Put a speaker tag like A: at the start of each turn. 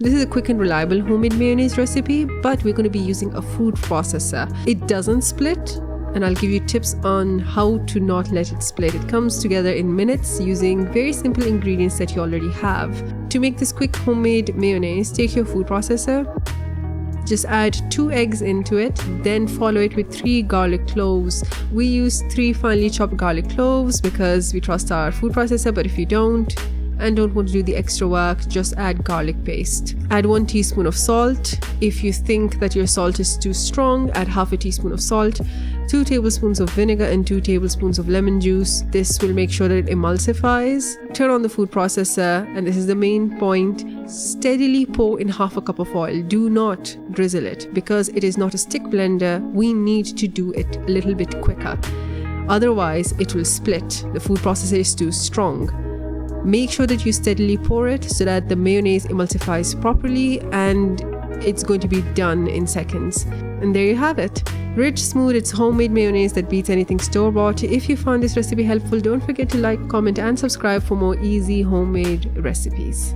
A: This is a quick and reliable homemade mayonnaise recipe, but we're going to be using a food processor. It doesn't split, and I'll give you tips on how to not let it split. It comes together in minutes using very simple ingredients that you already have. To make this quick homemade mayonnaise, take your food processor, just add 2 eggs into it, then follow it with 3 garlic cloves. We use 3 finely chopped garlic cloves because we trust our food processor, but if you don't and don't want to do the extra work, just add garlic paste. Add 1 teaspoon of salt. If you think that your salt is too strong, add half a teaspoon of salt, 2 tablespoons of vinegar and 2 tablespoons of lemon juice. This will make sure that it emulsifies. Turn on the food processor, and this is the main point. Steadily pour in half a cup of oil. Do not drizzle it because it is not a stick blender. We need to do it a little bit quicker. Otherwise, it will split. The food processor is too strong. Make sure that you steadily pour it so that the mayonnaise emulsifies properly, and it's going to be done in seconds. And there you have it. Rich, smooth, it's homemade mayonnaise that beats anything store-bought. If you found this recipe helpful, don't forget to like, comment and subscribe for more easy homemade recipes.